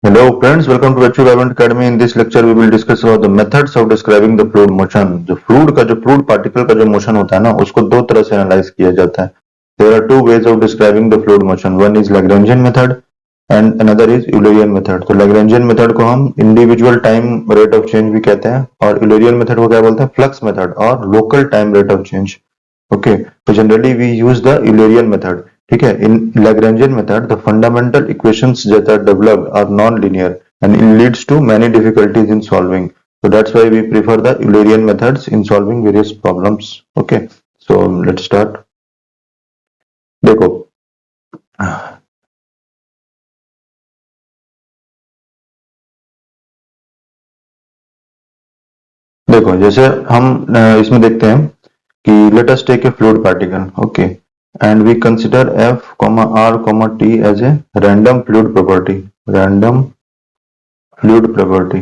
Hello friends, welcome to Achieve Event Academy. In this lecture we will discuss about the methods of describing the fluid motion. जो fluid particle का जो motion होता है ना, उसको दो तरह से एनालाइज किया जाता है. There are two ways of describing the fluid motion. One is Lagrangian method and another is Eulerian method. तो Lagrangian method को हम individual time rate of change भी कहते हैं और Eulerian method को क्या बोलते हैं, फ्लक्स मेथड और local time rate of change. Okay, तो generally we use the Eulerian method. ठीक है. इन Lagrangian method the fundamental equations that are developed are non-linear and it leads to many difficulties in solving. So that's why we prefer the Eulerian methods in solving various problems. Okay, so let's start. देखो देखो जैसे हम इसमें देखते हैं कि let us take a fluid particle. Okay, and we consider f comma r comma t as a random fluid property. Random fluid property.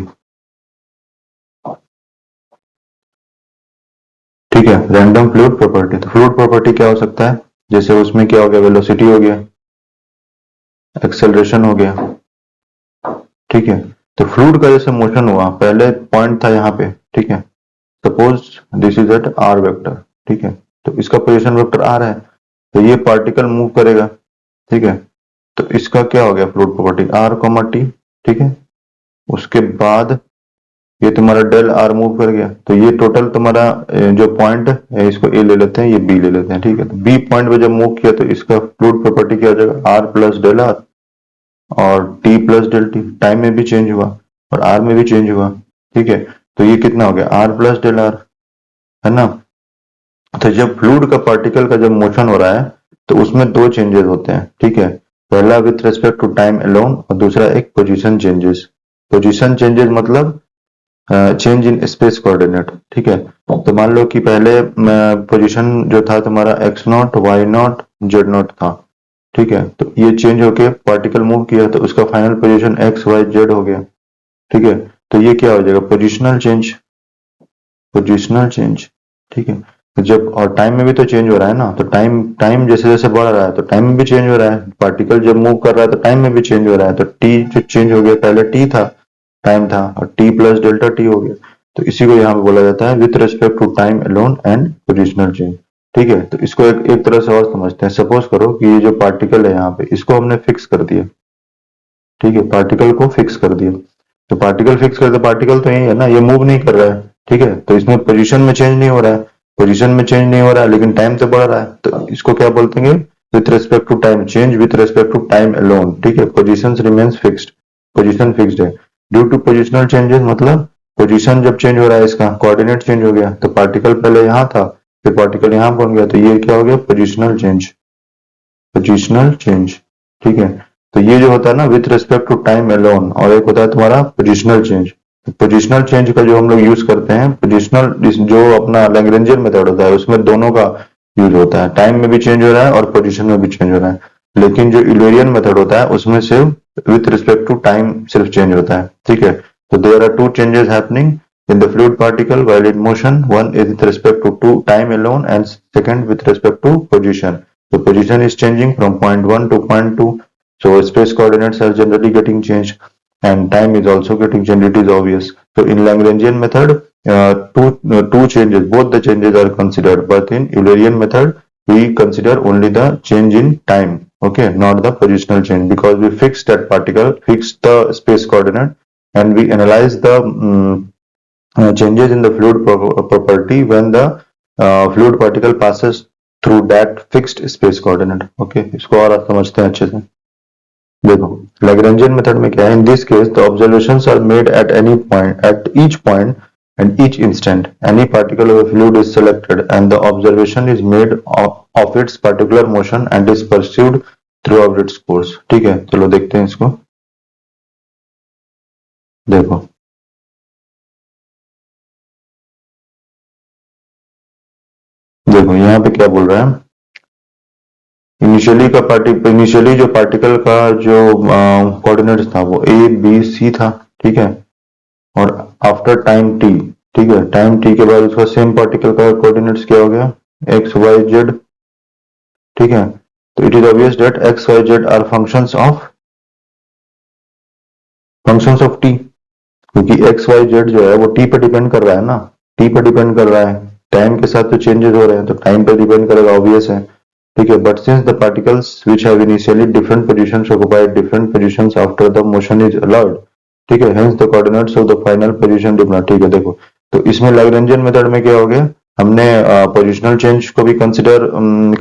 ठीक है, रैंडम फ्लूइड प्रॉपर्टी. तो फ्लूइड प्रॉपर्टी क्या हो सकता है, जैसे उसमें क्या हो गया, वेलोसिटी हो गया, एक्सेलरेशन हो गया. ठीक है. तो फ्लूइड का जैसे मोशन हुआ, पहले पॉइंट था यहाँ पे. ठीक है. Suppose this is at R vector. ठीक है. तो इसका पोजीशन वेक्टर आर है, तो ये पार्टिकल मूव करेगा. ठीक है. तो इसका क्या हो गया, fluid property are comma t. ठीक है. उसके बाद ये तुम्हारा डेल आर मूव कर गया, तो ये टोटल तुम्हारा जो पॉइंट है, इसको ए ले लेते हैं, ये बी ले लेते हैं. ठीक है. तो बी पॉइंट पे जब मूव किया तो इसका फ्लूइड प्रॉपर्टी क्या हो जाएगा, आर प्लस डेल आर और T plus del T. Time में भी चेंज हुआ और आर में भी चेंज हुआ. ठीक है. तो ये कितना हो गया, आर प्लस डेल आर, है ना. तो जब फ्लूइड का पार्टिकल का जब मोशन हो रहा है तो उसमें दो चेंजेस होते हैं. ठीक है. पहला with respect to time alone और दूसरा एक पोजीशन चेंजेस. पोजीशन चेंजेस मतलब चेंज इन स्पेस कोऑर्डिनेट. ठीक है. तो मान लो कि पहले पोजीशन जो था तुम्हारा X naught Y naught Z naught था. ठीक है. तो ये चेंज होके पार्टिकल मूव किया तो उसका final position X Y Z हो गया. ठीक है. तो ये क्या हो जाएगा, पोजिशनल चेंज. Positional change. ठीक है. तो जब और टाइम में भी तो चेंज हो रहा है ना, तो टाइम टाइम जैसे जैसे बढ़ रहा है तो टाइम में भी चेंज हो रहा है. पार्टिकल जब मूव कर रहा है तो टाइम में भी चेंज हो रहा है. तो टी जो चेंज हो गया, पहले टी था, टाइम था, और टी प्लस डेल्टा टी हो गया. तो इसी को यहाँ पे बोला जाता है with respect to time alone and positional change. ठीक है. तो इसको एक तरह से और समझते हैं. सपोज करो कि ये जो पार्टिकल है यहाँ पे, इसको हमने फिक्स कर दिया. ठीक है. पार्टिकल को फिक्स कर दिया. तो पार्टिकल फिक्स कर दिया, पार्टिकल तो यही है ना, ये मूव नहीं कर रहा है. ठीक है. तो इसमें पोजीशन में चेंज नहीं हो रहा है. पोजीशन में चेंज नहीं हो रहा है लेकिन टाइम तो बढ़ रहा है. तो इसको क्या बोलते हैं, with respect to time change with respect to time alone. ठीक है. Position remains fixed. Position fixed है. ड्यू टू पोजिशनल चेंजेस मतलब पोजीशन जब चेंज हो रहा है, इसका कोऑर्डिनेट चेंज हो गया. तो पार्टिकल पहले यहाँ था, फिर पार्टिकल यहाँ पहुंच गया, तो ये क्या हो गया, पोजिशनल चेंज. Positional change. ठीक है. तो ये जो होता है ना with respect to time alone, और एक होता है तुम्हारा पोजिशनल चेंज. पोजिशनल चेंज का जो हम लोग यूज करते हैं, पोजिशनल जो अपना लैग्रेंजियन मेथड होता है उसमें दोनों का यूज होता है. टाइम में भी चेंज हो रहा है और पोजिशन में भी चेंज हो रहा है. लेकिन जो इलेरियन मेथड होता है उसमें सिर्फ विथ रिस्पेक्ट टू टाइम सिर्फ चेंज होता है. ठीक है. तो there are two changes happening in the fluid particle while in motion. One is with respect to time alone and second with respect to position. The position is changing from point 1 to point 2, so space coordinates are generally getting changed and time is also getting changed. It is obvious. So in Lagrangian method, two changes, both the changes are considered, but in Eulerian method we consider only the change in time. Okay, not the positional change, because we fix that particle, fix the space coordinate, and we analyze the changes in the fluid property when the fluid particle passes through that fixed space coordinate. Okay, इसको और आप समझते हैं अच्छे से. देखो Lagrangian method में क्या है, in this case the observations are made at any point, at each point and each instant. Any particle of a fluid is selected and the observation is made of its particular motion and is pursued throughout its course. ठीक है. चलो देखते हैं इसको. देखो देखो यहाँ पे क्या बोल रहा है, इनिशियली जो पार्टिकल का जो कोऑर्डिनेट्स था वो ए बी सी था. ठीक है. और आफ्टर टाइम टी, ठीक है, टाइम टी के बाद उसका सेम पार्टिकल का कोऑर्डिनेट्स क्या हो गया, एक्स वाई जेड. ठीक है. तो it is obvious that X Y Z are functions of functions of T, क्योंकि एक्स वाई जेड जो है वो टी पे डिपेंड कर रहा है ना, टी पे डिपेंड कर रहा है, टाइम के साथ तो चेंजेस हो रहे हैं तो टाइम पे डिपेंड करेगा, ऑब्वियस है। ठीक है, but since the particles which have initially different positions occupied different positions after the motion is allowed, ठीक है, hence the coordinates of the final position different. ठीक है, देखो तो इसमें लैग्रेंजियन मेथड में क्या हो गया, हमने पोजिशनल चेंज को भी कंसिडर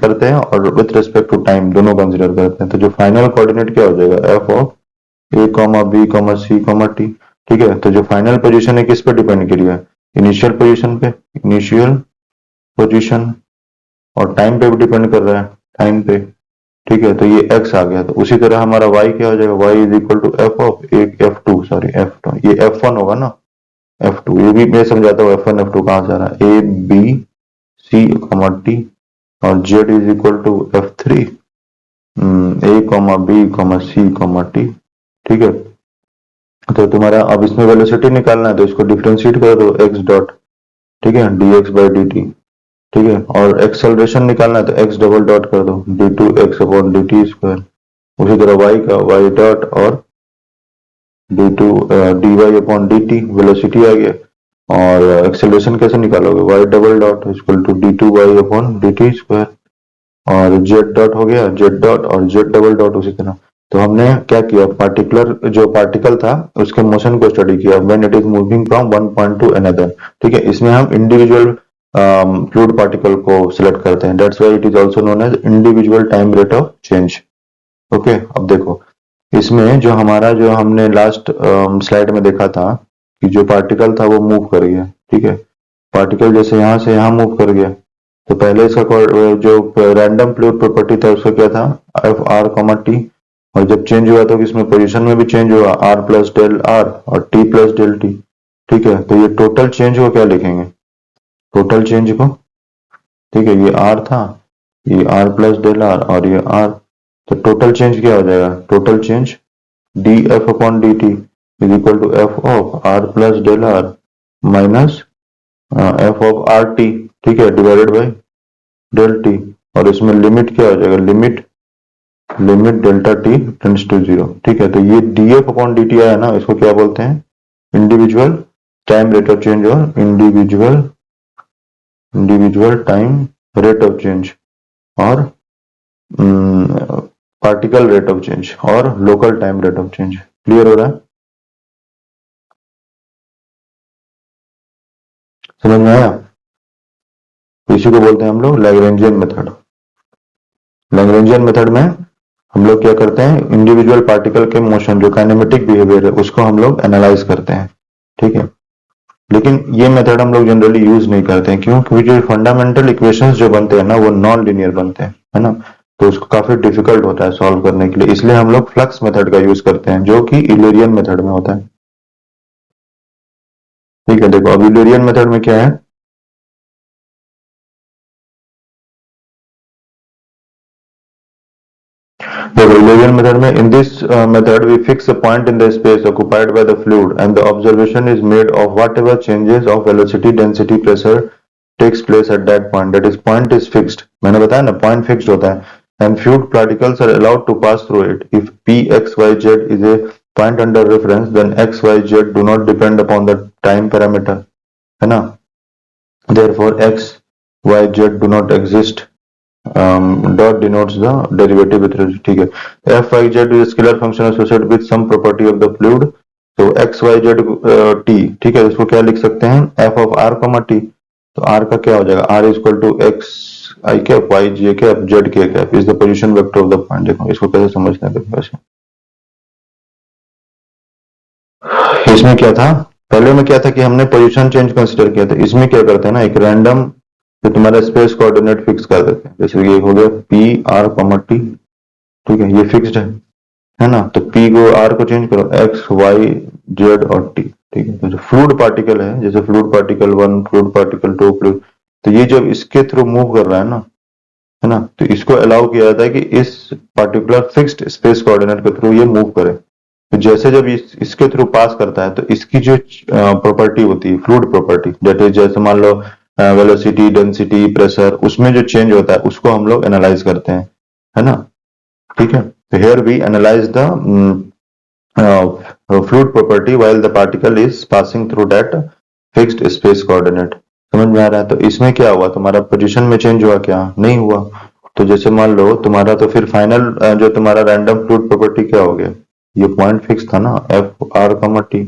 करते हैं और विथ रिस्पेक्ट टू टाइम दोनों कंसिडर करते हैं, तो जो फाइनल कोऑर्डिनेट क्या हो जाएगा, f of a comma b comma c comma t. ठीक है, तो जो फाइनल पोजीशन है किस पे डिपेंड करी है, इनिशियल पोजीशन पे, इनिशियल पोजीशन, और टाइम पे भी डिपेंड कर रहा है, टाइम पे। ठीक है, तो ये x आ गया, तो उसी तरह हमारा y क्या हो जाएगा, y is equal to F of एक F two, sorry F two, ये f1 होगा ना, f2, ये भी मैं समझाता हूँ f1 f2 कहाँ से आ रहा है, a b c comma t, और z is equal to f3 a comma b comma c comma t। ठीक है, तो तुम्हारा अब इसमें वेलोसिटी निकालना है तो इसको डिफ्रेंशिएट कर दो x डॉट, ठीक है, dx बाई dt। ठीक है, और एक्सेलरेशन निकालना है तो x डबल डॉट कर दो D two X upon D T square. उसी तरह y का y डॉट और D two D Y upon D T, velocity आ गया, और एक्सेलरेशन कैसे निकालोगे, y double dot equal to D two Y upon D T square, और z डॉट हो गया z डॉट और z डबल डॉट उसी तरह। तो हमने क्या किया, पार्टिकुलर जो पार्टिकल था उसके मोशन को स्टडी किया when it is moving from one point to another. ठीक है, इसमें हम इंडिविजुअल फ्लूइड पार्टिकल को सिलेक्ट करते हैं, that's why it is also known as individual time rate of change. Okay, अब देखो इसमें जो हमारा जो हमने लास्ट स्लाइड में देखा था कि जो पार्टिकल था वो मूव कर गया। ठीक है, पार्टिकल जैसे यहाँ से यहाँ मूव कर गया, तो पहले इसका जो रैंडम फ्लूइड प्रॉपर्टी था उसका क्या था, एफ आर कॉमा टी, और जब चेंज हुआ तो इसमें पोजीशन में भी चेंज हुआ, आर प्लस डेल आर और टी प्लस डेल टी। ठीक है, तो ये टोटल चेंज को क्या लिखेंगे, टोटल चेंज को, ठीक है, ये आर था, ये आर प्लस डेल आर और ये आर, तो टोटल चेंज क्या हो जाएगा, total change d F upon D T is equal to F of are plus del r minus F of r t, ठीक है, डिवाइडेड बाई डेल टी, और इसमें लिमिट क्या हो जाएगा, limit limit delta T tends to zero. ठीक है, तो ये D F upon D T आया ना, इसको क्या बोलते हैं, individual time rate of change, और individual time rate of change, और पार्टिकल रेट ऑफ चेंज, और local time rate of change. Clear हो रहा है, समझ में आया? इसी को बोलते हैं हम लोग लैग्रेंजियन मेथड। लैग्रेंजियन मेथड में हम लोग क्या करते हैं, इंडिविजुअल पार्टिकल के मोशन जो काइनेमेटिक बिहेवियर है उसको हम लोग एनालाइज करते हैं। ठीक है, लेकिन ये मेथड हम लोग जनरली यूज नहीं करते हैं, क्यों, क्योंकि जो फंडामेंटल इक्वेशंस जो बनते हैं ना वो नॉन लीनियर बनते हैं, है ना, तो उसको काफी डिफिकल्ट होता है सॉल्व करने के लिए, इसलिए हम लोग फ्लक्स मेथड का यूज करते हैं जो कि इलेरियन मेथड में होता है। ठीक है, देखो अब इलेरियन मेथड में क्या है, the Eulerian method में in this method we fix a point in the space occupied by the fluid and the observation is made of whatever changes of velocity, density, pressure takes place at that point, that is point is fixed। मैंने बताया ना point fixed होता है, and fluid particles are allowed to pass through it if p x y z is a point under reference then x y z do not depend upon the time parameter, है ना, therefore x y z do not exist, dot denotes the derivative with respect। ठीक है, f y z is a scalar function associated with some property of the fluid, तो x y z t, ठीक है, इसको क्या लिख सकते हैं, f of r comma t, तो r का क्या हो जाएगा, r is equal to x I cap y j cap z k cap is the position vector of the point। देखो इसको कैसे समझते हैं, देखो वैसे इसमें क्या था, पहले में क्या था कि हमने पोजीशन चेंज कंसीडर किया था, इसमें क्या करते हैं ना, एक रैंडम जो तुम्हारा स्पेस कोऑर्डिनेट फिक्स कर देते हैं, जैसे ये हो गया पी आर कॉमा टी, ठीक है, ये फिक्स्ड है ना, तो पी को आर को चेंज करो एक्स वाई जेड और टी। ठीक है, तो जो फ्लूइड पार्टिकल है, जैसे fluid particle 1, fluid particle 2, fluid, तो ये जब इसके थ्रू मूव कर रहा है ना, तो इसको अलाउ किया जाता है कि इस पर्टिकुलर फिक्स्ड स्पेस कोऑर्डिनेट के थ्रू ये मूव करे, तो जैसे जब इसके थ्रू पास करता है तो इसकी जो प्रॉपर्टी होती है, फ्लूइड प्रॉपर्टी, दैट इज जैसे मान लो वेलोसिटी, डेंसिटी, प्रेशर, उसमें जो चेंज होता है उसको हम लोग एनालाइज करते हैं, है ना। ठीक है, तो here we analyse the fluid property while the particle is passing through that fixed space coordinate. समझ में आ रहा है? तो इसमें क्या हुआ, तुम्हारा पोजीशन में चेंज हुआ क्या? नहीं हुआ। तो जैसे मान लो तुम्हारा तो फिर फाइनल जो तुम्हारा रैंडम फ्लूइड प्रॉपर्टी क्या हो गया, ये पॉइंट फिक्स था ना, एफ आर कॉमा टी।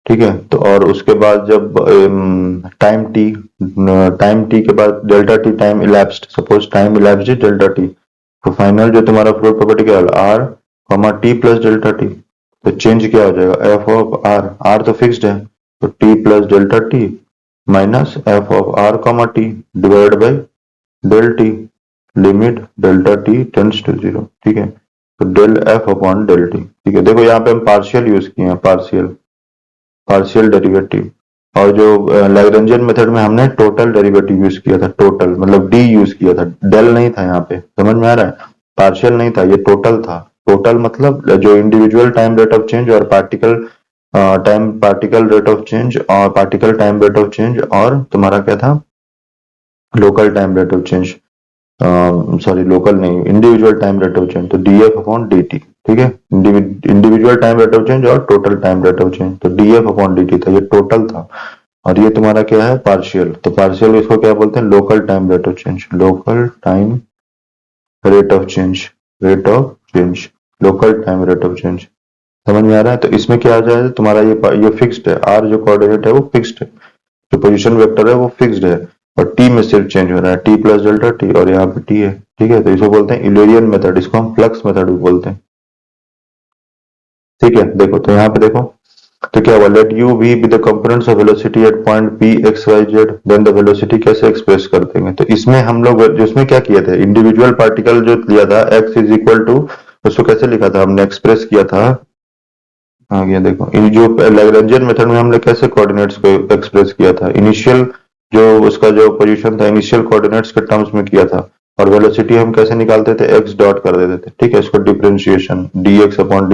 ठीक है, तो और उसके बाद जब टाइम टी के बाद delta t time elapsed, suppose time elapsed is delta t, तो फाइनल जो तुम्हारा फ्लूइड प्रॉपर्टी क्या होगा, r comma t plus delta t. तो चेंज क्या हो जाएगा, एफ ऑफ आर, आर तो फिक्स्ड है, तो t plus delta t minus F of are comma T divide by del T, limit delta T tends to zero. ठीक है, तो del F upon del t. ठीक है, देखो यहाँ पे हम पार्शियल यूज किए हैं, पार्शियल पार्शियल डेरिवेटिव। और जो लैग्रेंजियन मेथड में हमने टोटल डेरिवेटिव यूज किया था, टोटल मतलब डी यूज किया था, डेल नहीं था यहाँ पे। समझ में आ रहा है? पार्शियल नहीं था, ये टोटल था। टोटल मतलब जो individual time rate of change और पार्टिकल रेट ऑफ चेंज और particle time rate of change और तुम्हारा क्या था, local time rate of change, sorry local नहीं, individual time rate of change, तो D F upon D T. ठीक है, individual time rate of change और total time rate of change, तो D F upon D T था, ये total था। और ये तुम्हारा क्या है, पार्शियल। तो पार्शियल इसको क्या बोलते हैं, local time rate of change, local time rate of change, rate of change, local time rate of change. समझ में आ रहा है? तो इसमें क्या आ जाए, तुम्हारा ये फिक्स्ड है, आर जो कोऑर्डिनेट है वो फिक्स्ड है, जो पोजीशन वेक्टर है वो फिक्स्ड है, और टी में सिर्फ चेंज हो रहा है, टी प्लस डेल्टा टी, और यहाँ पे टी है। ठीक है, तो इसको बोलते हैं इलेरियन मेथड, इसको हम फ्लक्स मेथड भी बोलते हैं। ठीक है, देखो तो यहाँ पे देखो, तो क्या हुआ, let u v be the components of velocity at point p x Y z, then the velocity कैसे एक्सप्रेस कर देंगे। तो इसमें हम लोग जिसमें क्या किया था, इंडिविजुअल पार्टिकल जो लिया था एक्स इज इक्वल टू, उसको कैसे लिखा था हमने, एक्सप्रेस किया था। आ गया देखो, इन जो लैग्रेंजियन मेथड में हमने कैसे कोऑर्डिनेट्स को एक्सप्रेस किया था, इनिशियल जो उसका जो पोजीशन था इनिशियल कोऑर्डिनेट्स के टर्म्स में किया था, और वेलोसिटी हम कैसे निकालते थे, एक्स डॉट कर देते थे। ठीक है, इसको differentiation d x upon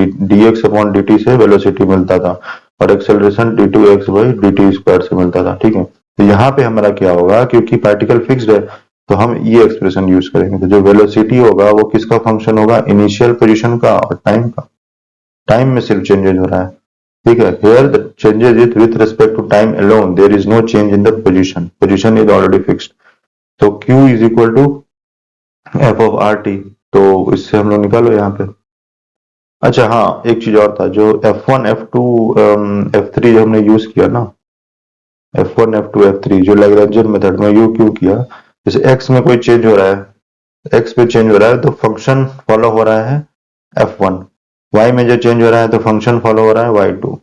D t से वेलोसिटी मिलता था, और acceleration d two x by d T square से मिलता था। ठीक है, तो यहाँ पे हमारा क्या होगा, क्योंकि पार्टिकल फिक्स्ड है तो हम ये एक्सप्रेशन यूज करेंगे। तो जो वेलोसिटी होगा वो किसका फंक्शन होगा, इनिशियल पोजिशन का और टाइम का। टाइम में सिर्फ चेंजेस हो रहा है। ठीक है, here the changes is with respect to time alone, there is no change in the position is already fixed। तो q is equal to f of rt, तो इससे हम लोग निकालो यहाँ पे। अच्छा हाँ, एक चीज और था, जो f1 f2 f3 जो हमने यूज किया ना, f1 f2 f3 जो लैग्रेंजियन मेथड में यू क्यों किया, जैसे x में कोई चेंज हो रहा है, x पे चेंज हो रहा है तो फंक्शन फॉलो हो रहा है f1, y में जो चेंज हो रहा है तो फंक्शन फॉलो हो रहा है y2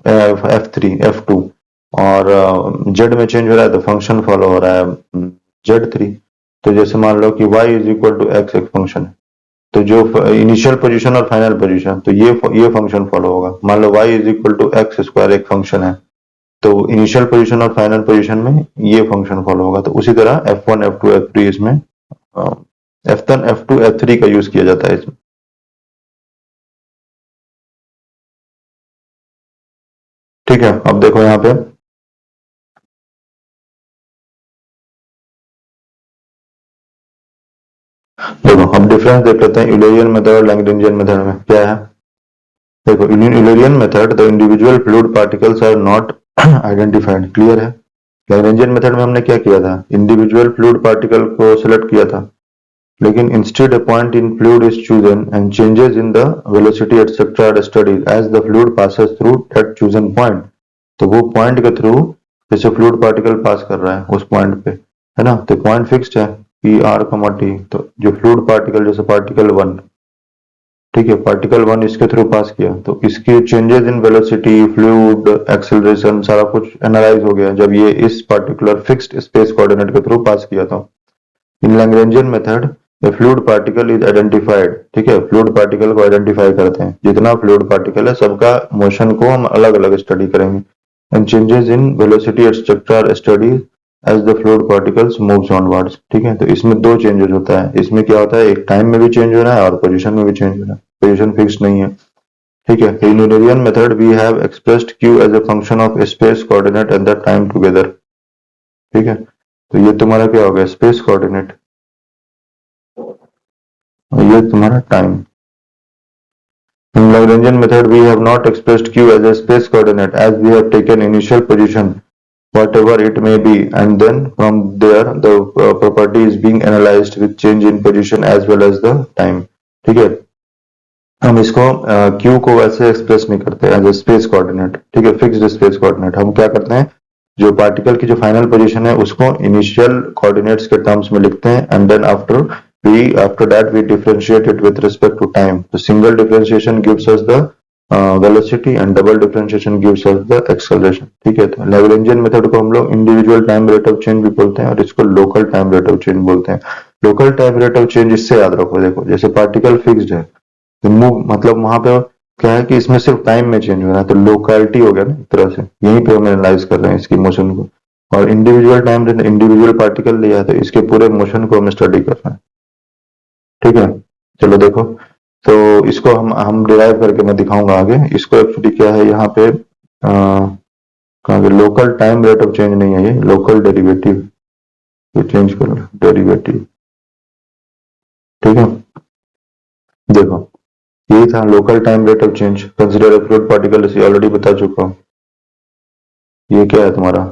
f3 f2, और z में चेंज हो रहा है तो फंक्शन फॉलो हो रहा है z3। तो जैसे मान लो कि y is equal to x एक फंक्शन है, तो जो इनिशियल पोजीशन और फाइनल पोजीशन, तो ये फंक्शन फॉलो होगा। मान लो y is equal to x square एक फंक्शन है, तो इनिशियल पोजीशन और फाइनल पोजीशन में ये फंक्शन फॉलो होगा। तो उसी तरह f1 f2 f3 इसमें f1 f2 f3 का यूज किया जाता है इसमें। ठीक है, अब देखो यहाँ पे, देखो हम डिफरेंस देख लेते हैं इलेरियन मेथड और लैग्रेंजियन मेथड में क्या है। देखो in Eulerian method the individual fluid particles are not identified, clear है। लैग्रेंजियन मेथड में हमने क्या किया था, इंडिविजुअल फ्लूइड पार्टिकल को सिलेक्ट किया था, लेकिन instead a point in fluid is chosen and changes in the velocity etc are studied as the fluid passes through that chosen point। तो वो पॉइंट के थ्रू जैसे फ्लूइड पार्टिकल पास कर रहा है उस पॉइंट पे, है ना, तो पॉइंट फिक्स्ड है पी आर कमा टी। तो जो फ्लूइड पार्टिकल जैसे पार्टिकल वन, ठीक है, पार्टिकल वन इसके थ्रू पास किया तो इसके changes in velocity, fluid acceleration सारा कुछ एनालाइज हो गया जब ये इस पार्टिकुलर फिक्स्ड स्पेस कोऑर्डिनेट के थ्रू पास किया था। In Lagrangian method a fluid particle is identified, ठीक है, फ्लूइड पार्टिकल को आइडेंटिफाई करते हैं, जितना फ्लूइड पार्टिकल है सबका मोशन को हम अलग अलग स्टडी करेंगे, and changes in velocity at structure are studies as the fluid particles moves onwards. ठीक है, तो इसमें दो चेंजेस होता है, इसमें क्या होता है, एक टाइम में भी चेंज हो रहा है और पोजीशन में भी चेंज हो रहा है, पोजीशन फिक्स नहीं है। ठीक है, in Eulerian method we have expressed q as a function of space coordinate and the time together. ठीक है, तो ये तुम्हारा क्या हो गया, स्पेस कोऑर्डिनेट, और ये तुम्हारा time. In Lagrangian method, we have not expressed q as a space coordinate as we have taken initial position, whatever it may be, and then from there the property is being analyzed with change in position as well as the time. ठीक है, हम इसको q को वैसे express नहीं करते as a space coordinate, ठीक है, फिक्स्ड स्पेस कोऑर्डिनेट। हम क्या करते हैं, जो पार्टिकल की जो फाइनल पोजीशन है उसको इनिशियल कोऑर्डिनेट्स के टर्म्स में लिखते हैं, and then after that we differentiate it with respect to time. The single differentiation gives us the velocity and double differentiation gives us the acceleration। ठीक है, तो लैग्रेंजियन मेथड को हम लोग individual time rate of change भी बोलते हैं और इसको local time rate of change बोलते हैं। Local time rate of change इससे याद रखो, देखो जैसे पार्टिकल फिक्स्ड है, मूव मतलब वहां पे क्या है कि इसमें सिर्फ टाइम में चेंज हो रहा है, तो लोकलिटी हो गया ना एक तरह से, यहीं पे हम एनालाइज कर रहे हैं इसकी मोशन को। और इंडिविजुअल टाइम इंडिविजुअल पार्टिकल लिया है तो इसके पूरे मोशन को हम स्टडी कर रहे हैं। ठीक है, चलो देखो, तो इसको हम डिराइव करके मैं दिखाऊंगा आगे। इसको एक्चुअली क्या है यहाँ पे कहाँ पे local time rate of change नहीं है, ये लोकल डेरिवेटिव, ये चेंज करो डेरिवेटिव। ठीक है, देखो यही था local time rate of change. Consider a fluid particle, इसे ऑलरेडी बता चुका हूँ। ये क्या है तुम्हारा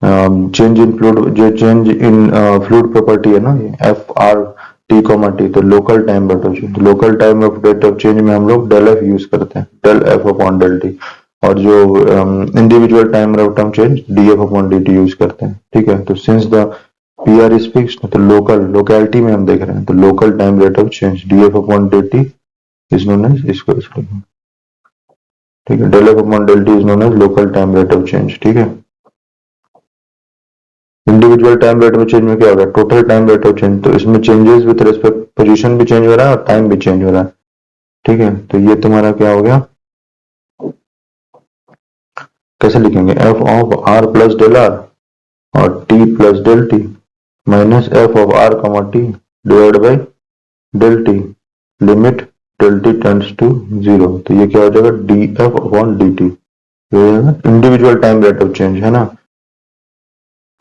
चेंज इन फ्लूइड, जो चेंज इन फ्लूइड प्रॉपर्टी है ना, ये F R T comma T, तो local time rate of change. Local time of rate of change में हम लोग डेल एफ यूज करते हैं, del F upon del t, और जो individual time rate of change d F upon D t use करते हैं। ठीक है, तो since the p r is fixed, तो लोकेलिटी में हम देख रहे हैं, तो local time rate of change d F upon D T is known as, इसको ठीक है, del F upon del t is known as local time rate of change. ठीक है, individual time rate of change में क्या होगा, total time rate of change, तो इसमें चेंजेस विद रिस्पेक्ट पोजीशन भी चेंज हो रहा है और टाइम भी चेंज हो रहा है। ठीक है, तो ये तुम्हारा क्या हो गया, कैसे लिखेंगे, F of are plus del R और T plus del T minus F of are comma T divide by del T, limit del T tends to zero, तो ये क्या हो जाएगा D F upon D T, individual time rate of change है ना।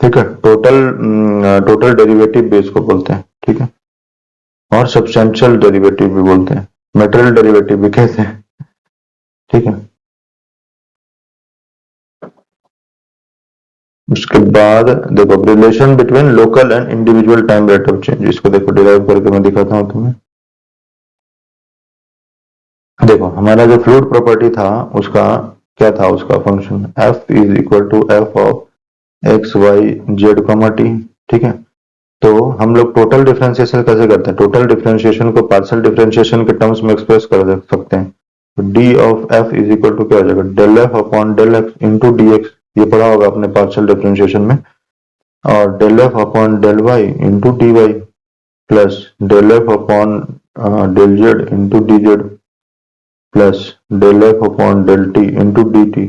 ठीक है, टोटल डेरिवेटिव बेस को बोलते हैं। ठीक है, और सब्सटेंशियल डेरिवेटिव भी बोलते हैं, मटेरियल डेरिवेटिव भी कहते हैं। ठीक है, उसके बाद देखो relation between local and individual time rate of change, इसको देखो डिराइव करके मैं दिखाता हूं तुम्हें। देखो हमारा जो फ्लूइड प्रॉपर्टी था उसका क्या था, उसका function f is equal to F of x Y z comma t. ठीक है, तो हम लोग टोटल डिफरेंशिएशन कैसे करते हैं, टोटल डिफरेंशिएशन को पार्शियल डिफरेंशिएशन के टर्म्स में एक्सप्रेस कर सकते हैं। तो d of f is equal to क्या हो जाएगा, del F upon del x into d x, ये पढ़ा होगा अपने पार्शियल डिफरेंशिएशन में, और del F upon del y into d y plus del F upon del Z into d z plus del F upon del t into d T.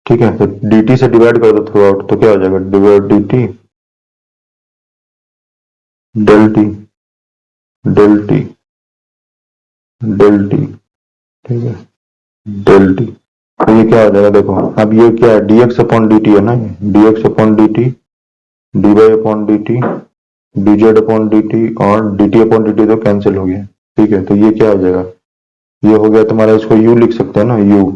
ठीक है, तो D t से डिवाइड कर दो through out, तो क्या हो जाएगा divide d t del t del t del t. ठीक है, डेल टी, तो ये क्या हो जाएगा, देखो अब ये क्या है, dx अपॉन डी टी है ना, ये dx upon D T, D Y upon D T, D Z upon D T, और D T upon D T तो कैंसिल हो गया। ठीक है, तो ये क्या हो जाएगा, ये हो गया तुम्हारा, इसको u लिख सकते हैं ना, u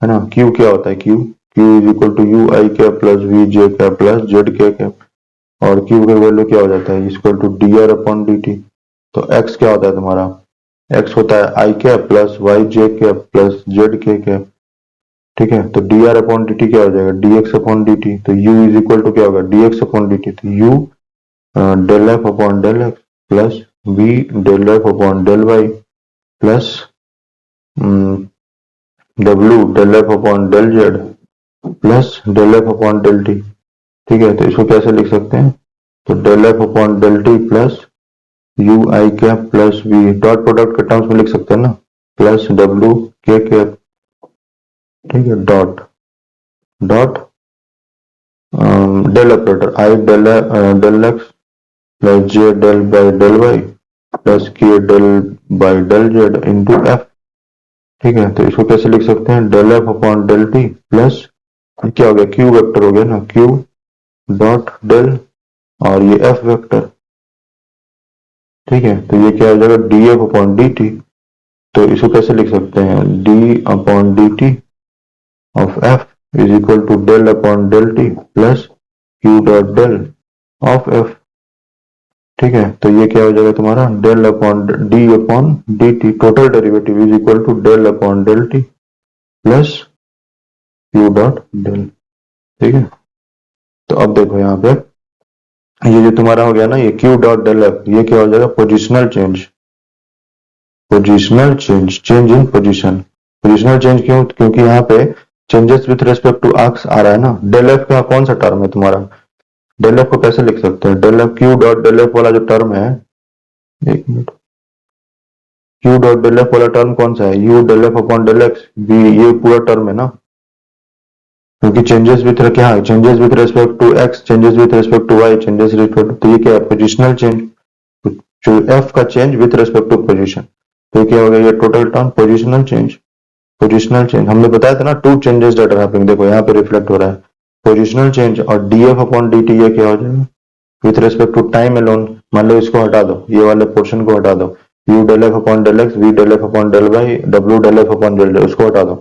है ना, q क्या होता है, q is equal to u I cap plus v J cap plus z के कैप, और q का वैल्यू क्या हो जाता है, equal to D R upon D T. तो x क्या होता है तुम्हारा, x होता है i cap plus y J cap plus z के कैप। ठीक है, तो d are upon D t क्या हो जाएगा, d x upon D T, तो u इज इक्वल टू क्या होगा, d x upon D T, तो u del F upon del x plus v del F upon del Y plus w del F upon del z plus del F upon del t. ठीक है, तो इसको कैसे लिख सकते हैं, तो del F upon del T plus u आई cap plus v, dot product के टर्म्स में लिख सकते हैं ना, प्लस डब्ल्यू के कैप। ठीक है, dot dot del operator I del x plus J del by del Y plus K del by del Z into F. ठीक है, तो इसको कैसे लिख सकते हैं, del F upon del T plus क्या हो गया, क्यू वेक्टर हो गया ना, क्यू डॉट डेल और ये एफ वेक्टर। ठीक है, तो ये क्या हो जाएगा D F upon D T तो इसको कैसे लिख सकते हैं, d upon D T of f is equal to del upon del T plus q dot del of f. ठीक है, तो ये क्या हो जाएगा तुम्हारा, del upon d upon D t total derivative is equal to del upon del T plus q dot del. ठीक है, तो अब देखो यहाँ पे ये जो तुम्हारा हो गया ना, ये क्यू डॉट डेल एफ, ये क्या हो जाएगा, positional change, positional change, change in position. Positional change क्यों, क्योंकि यहाँ पे changes with respect to X आ रहा है ना। डेल एफ का कौन सा टर्म है तुम्हारा, डेल एफ को कैसे लिख सकते हैं, del f q dot del f वाला जो टर्म है, एक minute, q dot del f वाला टर्म कौन सा है, u del F upon del x b, ये पूरा टर्म है ना, क्योंकि चेंजेस विथ क्या है, changes with respect to x, changes with respect to y, changes respect, तो ये क्या है, पोजिशनल चेंज, जो एफ का change with respect to position. तो क्या हो गया, ये total term positional change, positional change हमने बताया था ना, two changes that are happening, देखो यहाँ पे रिफ्लेक्ट हो रहा है पोजिशनल चेंज, और d F upon D t ये क्या हो जाएगा, with respect to time alone. मान लो इसको हटा दो, ये वाले पोर्शन को हटा दो, u del F upon del x, v del F upon del y, डब्ल्यू डेल एफ अपॉन डेल, उसको हटा दो,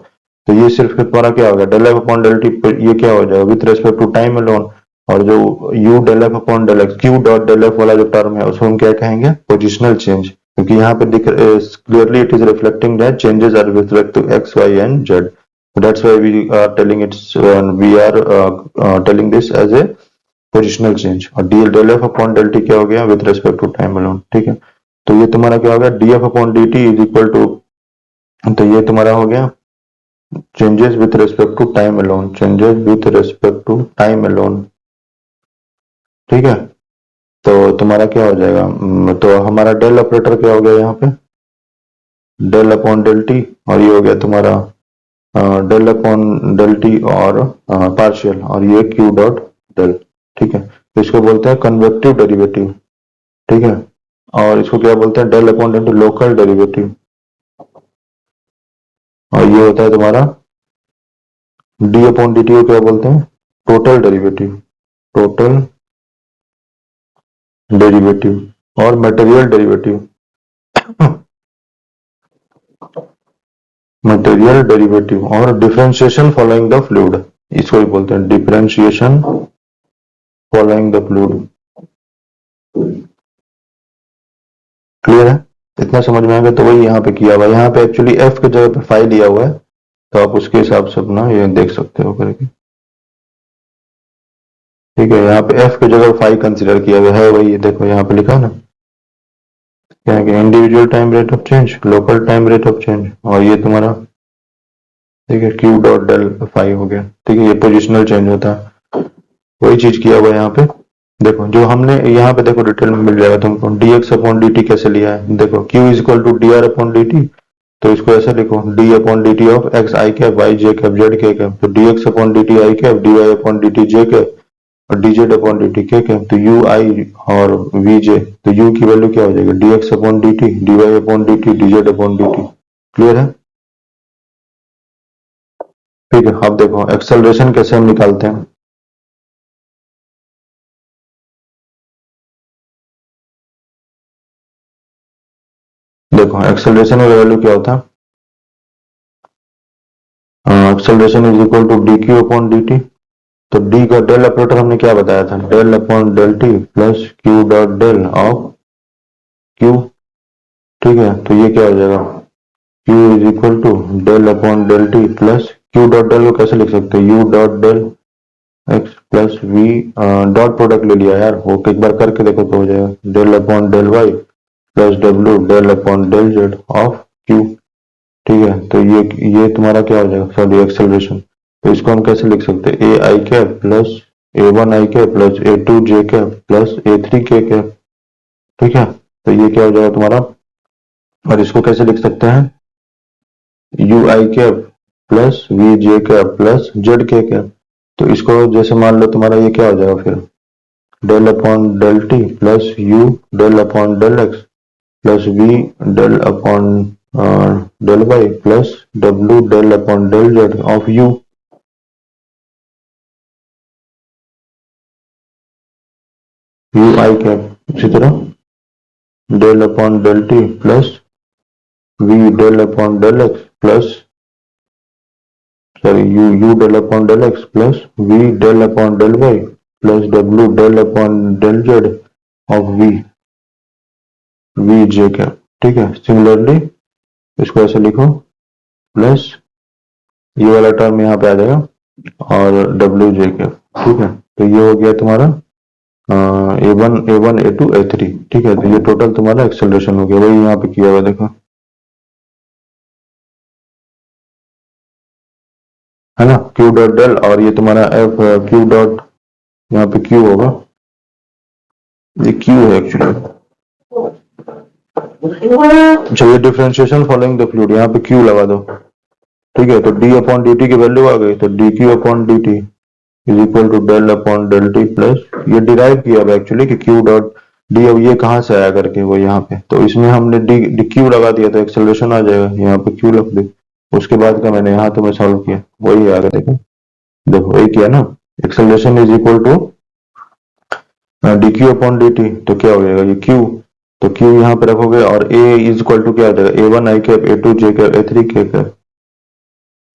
तो ये सिर्फ तुम्हारा क्या होगा, del F upon del t, ये क्या हो जाएगा, with respect to time alone. और जो u del F upon del x, q dot del f वाला जो टर्म है, उसको हम क्या कहेंगे, पोजिशनल चेंज, क्योंकि यहाँ पे दिख clearly it is reflecting that changes are with respect to x y and z. That's why we are telling we are telling this as a positional change. और D del F upon del T क्या हो गया, with respect to time alone. ठीक है, तो ये तुम्हारा क्या हो गया, D F upon D T is equal to, तो ये तुम्हारा हो गया changes with respect to time alone, changes with respect to time alone. ठीक है, तो तुम्हारा क्या हो जाएगा, तो हमारा डेल ऑपरेटर क्या हो गया यहाँ पे, डेल अपॉन डेल टी, और ये हो गया तुम्हारा डेल अपॉन डेल टी और पार्शियल, और ये क्यू डॉट डेल। ठीक है, तो इसको बोलते हैं कन्वेक्टिव डेरिवेटिव। ठीक है, और इसको क्या बोलते हैं, del upon del local derivative, और ये होता है तुम्हारा डी अपॉन डी टी को क्या बोलते हैं, टोटल डेरिवेटिव, टोटल डेरिवेटिव और मटेरियल डेरिवेटिव, मटेरियल डेरिवेटिव और डिफरेंशिएशन फॉलोइंग द फ्लूइड, इसको भी बोलते हैं differentiation following the fluid. Clear है, इतना समझ में आ गया, तो वही यहाँ पे किया हुआ है, यहाँ पे एक्चुअली एफ की जगह पे फाइव लिया हुआ है, तो आप उसके हिसाब से अपना ये देख सकते हो करके। ठीक है, यहाँ पे एफ की जगह फाइव कंसिडर किया गया है, वही देखो यहाँ पे लिखा है ना, क्या है, individual time rate of change, local time rate of change, और ये तुम्हारा ठीक है क्यू डॉट डेल फाइव हो गया। ठीक है, ये पोजिशनल चेंज होता है, वही चीज किया हुआ है यहाँ पे। देखो जो हमने यहाँ पे देखो डिटेल में मिल जाएगा तुमको, D x upon D T कैसे लिया है, देखो Q is equal to D R upon D T, तो इसको ऐसे लिखो, D upon D T of X I cap Y J cap Z के कैप, तो D x upon D T I cap, D Y upon D T J cap, और D Z upon D T K cap, तो U I और V जे, तो you की value क्या हो जाएगी, d x upon D T, D Y upon D T, D Z upon D t. Clear है, ठीक है। अब देखो एक्सेलरेशन कैसे हम निकालते हैं, देखो एक्सेलरेशन का वैल्यू क्या होता है, acceleration is equal to d q upon D T, तो डी का डेल ऑपरेटर हमने क्या बताया था, del upon del T plus q dot del of q. ठीक है, तो ये क्या हो जाएगा, q is equal to del upon del T plus q dot del को कैसे लिख सकते हैं, u dot del x plus v, dot product ले लिया यार, वो एक बार करके देखो तो हो जाएगा, del upon del Y plus W del upon del Z of q. ठीक है, तो ये तुम्हारा क्या हो जाएगा, सॉरी एक्सेलरेशन, तो इसको हम कैसे लिख सकते हैं, A I cap plus A one I cap plus A two J cap plus A three K cap. ठीक है, तो ये क्या हो जाएगा तुम्हारा, और इसको कैसे लिख सकते हैं, यू आई कैप प्लस वी जे कैप प्लस जेड के कैप, तो इसको जैसे मान लो तुम्हारा ये क्या हो जाएगा फिर, del upon del T plus you del upon del x plus we del upon del Y plus W del upon del Z of u. U I cap इसी तरह del upon del T plus we del upon del x plus sorry u del upon del x plus we del upon del Y plus W del upon del Z of v J cap. ठीक है, similarly इसको ऐसे लिखो plus ये वाला term यहाँ पे आ जाएगा और डब्ल्यू जे कैप। ठीक है, तो ये हो गया तुम्हारा A one A two A three. ठीक है, तो ये टोटल तुम्हारा एक्सेलरेशन हो गया, वही यहाँ पे किया हुआ देखो, है ना, क्यू डॉट डेल और ये तुम्हारा एफ क्यू डॉट यहाँ पे क्यू होगा, ये क्यू है एक्चुअली। अच्छा, ये डिफरेंशिएशन फॉलोइंग द फ्लूइड, यहाँ पे क्यू लगा दो। ठीक है, तो डी अपॉन डी टी की वैल्यू आ गई, तो d q upon D T is equal to del upon del T plus, ये डिराइव किया हुआ एक्चुअली कि क्यू डॉट डी, अब ये कहाँ से आया करके वो यहाँ पे, तो इसमें हमने डी क्यू लगा दिया तो एक्सेलरेशन आ जाएगा, यहाँ पे क्यू लग दी। उसके बाद का मैंने यहाँ तुम्हें सॉल्व किया, वही आ गया। देखो देखो वही किया ना, acceleration is equal to d q upon D T, तो क्या हो जाएगा ये क्यू, तो क्यू यहाँ पे रखोगे और ए इज इक्वल टू क्या आ जाएगा, A one I cap A two J cap A three K cap,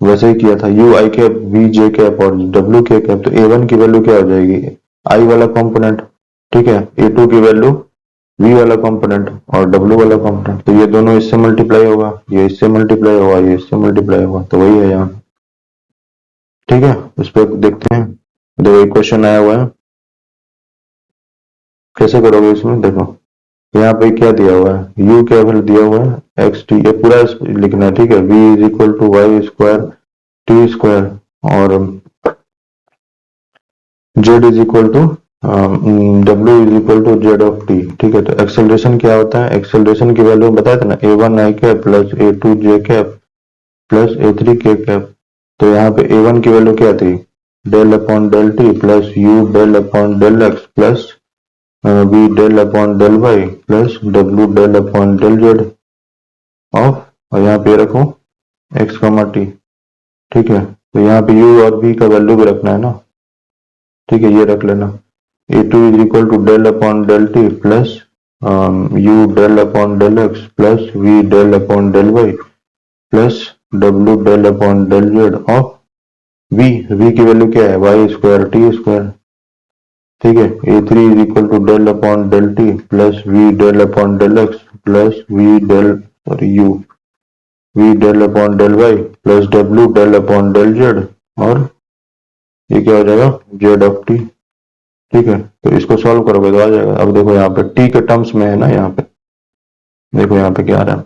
वैसे ही किया था, यू आई कैप वी जे कैप और डब्ल्यू के कैप। तो ए वन की वैल्यू क्या हो जाएगी, आई वाला कंपोनेंट, ठीक है, ए टू की वैल्यू वी वाला कंपोनेंट और डब्ल्यू वाला कंपोनेंट, तो ये दोनों इससे मल्टीप्लाई होगा, ये इससे मल्टीप्लाई होगा, ये इससे मल्टीप्लाई होगा, तो वही है यहाँ। ठीक है, उस पर देखते हैं, देखो एक क्वेश्चन आया हुआ है, कैसे करोगे इसमें, देखो यहाँ पे क्या दिया हुआ है, u क्या वैल्यू दिया हुआ है एक्स टी, ये पूरा लिखना है। ठीक है, v is equal to y square T square और z is equal to w is equal to z of t. ठीक है, तो एक्सेलरेशन क्या होता है, एक्सेलरेशन की वैल्यू बताए थे ना, A one I cap plus A two J cap plus A three K cap. तो यहाँ पे ए वन की वैल्यू क्या थी, del upon del T plus you del upon del x plus we del upon del Y plus W del upon del Z of, और यहाँ पे रखो एक्स कमा टी। ठीक है, तो यहाँ पे u और v का वैल्यू भी रखना है ना। ठीक है, ये रख लेना, A two is equal to del upon del T plus you del upon del x plus we del upon del Y plus W del upon del Z of v की वैल्यू क्या है, वाई स्क्वायर टी स्क्वायर। ठीक है, A three is equal to del upon del T plus we del upon del x plus we del sorry U V del upon del Y plus W del upon del Z, और ये क्या हो जाएगा Z of t. ठीक है, तो इसको solve करोगे तो आ जाएगा। अब देखो यहाँ पे टी के टर्म्स में है ना, यहाँ पे देखो यहाँ पे क्या आ रहा है,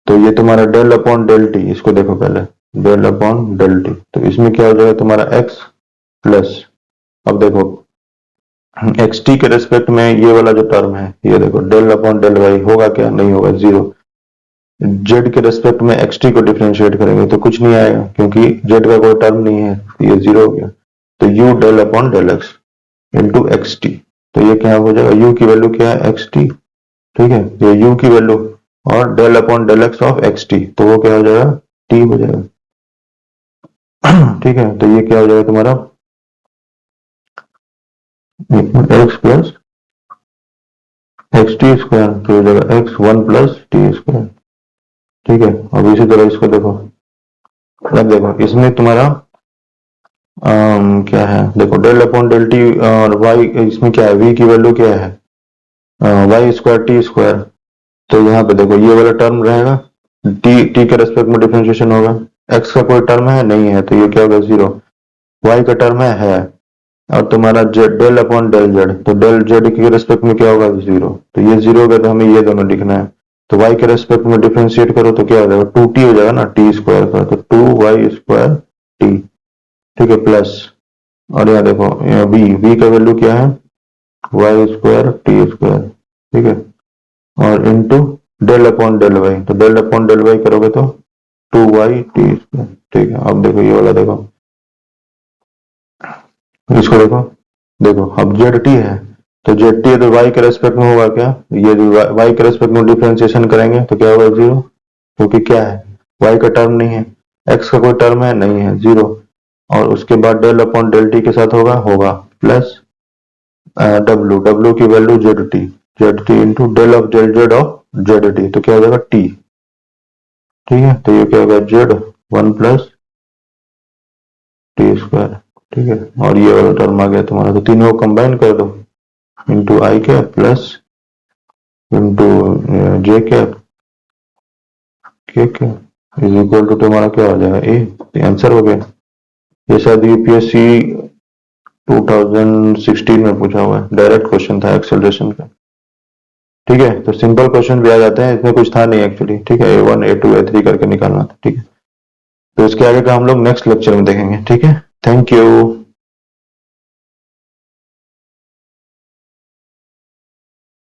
तो ये तुम्हारा डेल अपॉन डेल टी, इसको देखो पहले, डेल अपॉन डेल टी, तो इसमें क्या हो जाएगा तुम्हारा एक्स प्लस, अब देखो एक्स टी के रेस्पेक्ट में ये वाला जो टर्म है, ये देखो डेल अपॉन डेल वाई होगा क्या, नहीं होगा, जीरो। जेड के रेस्पेक्ट में एक्स टी को डिफ्रेंशिएट करेंगे तो कुछ नहीं आएगा, क्योंकि जेड का कोई टर्म नहीं है, ये जीरो हो गया। तो u del upon del x into x T, तो ये क्या हो जाएगा, यू की वैल्यू क्या है एक्स टी। ठीक है, ये यू की वैल्यू और del upon del X of X T, तो वो क्या हो जाएगा टी हो जाएगा। ठीक है, तो ये क्या हो जाएगा तुम्हारा x plus x T square, तो हो जाएगा x one plus T square. ठीक है, अब इसी तरह इसको देखो, अब देखो इसमें तुम्हारा क्या है, देखो डेल अपॉन डेल टी और वाई, इसमें क्या है, वी की वैल्यू क्या है वाई स्क्वायर टी स्क्वायर, तो यहाँ पे देखो ये वाला टर्म रहेगा, टी के रेस्पेक्ट में डिफरेंशिएशन होगा, एक्स का कोई टर्म है नहीं है, तो ये क्या होगा जीरो, वाई का टर्म है, और तुम्हारा Z del upon del Z, तो डेल जेड के रेस्पेक्ट में क्या होगा जीरो, तो ये जीरो होगा, तो हमें ये दोनों लिखना है, तो वाई के रेस्पेक्ट में डिफरेंशिएट करो तो क्या हो जाएगा, टू टी हो जाएगा ना टी स्क्वायर का, तो टू वाई स्क्वायर टी। ठीक है, प्लस, और यहाँ देखो वी का वैल्यू क्या है, वाई स्क्वायर टी स्क्वायर। ठीक है, और into del upon del Y, तो डेल अपॉन डेल वाई करोगे तो टू वाई टी स्क्वायर। ठीक है, अब देखो ये वाला देखो, इसको देखो, देखो अब जेड टी है, तो जेड टी है तो वाई के रेस्पेक्ट में होगा क्या, ये वाई के रेस्पेक्ट में डिफरेंशिएशन करेंगे तो क्या होगा जीरो, क्योंकि क्या है वाई का टर्म नहीं है, एक्स का कोई टर्म है नहीं है, जीरो, और उसके बाद डेल अपॉन डेल टी के साथ होगा होगा प्लस डब्ल्यू, डब्ल्यू की value Z T into del of Z Z of Z T, तो क्या हो जाएगा टी। ठीक है, तो ये क्या होगा z 1 प्लस टी स्क्वायर, ठीक है, और ये वाला टर्म आ गया तुम्हारा, तो तीनों को कंबाइन कर दो इंटू आई कैप प्लस इंटू जे कैप के कैप इज इक्वल टू तुम्हारा क्या हो जाएगा ए। आंसर हो गया। ये शायद यूपीएससी 2016 में पूछा हुआ है, डायरेक्ट क्वेश्चन था एक्सेलरेशन का। ठीक है, तो सिंपल क्वेश्चन भी आ जाते हैं, इसमें कुछ था नहीं एक्चुअली। ठीक है, A1 A2 A3 करके निकालना था। ठीक है, तो इसके आगे का हम लोग नेक्स्ट लेक्चर में देखेंगे। ठीक है, थैंक यू।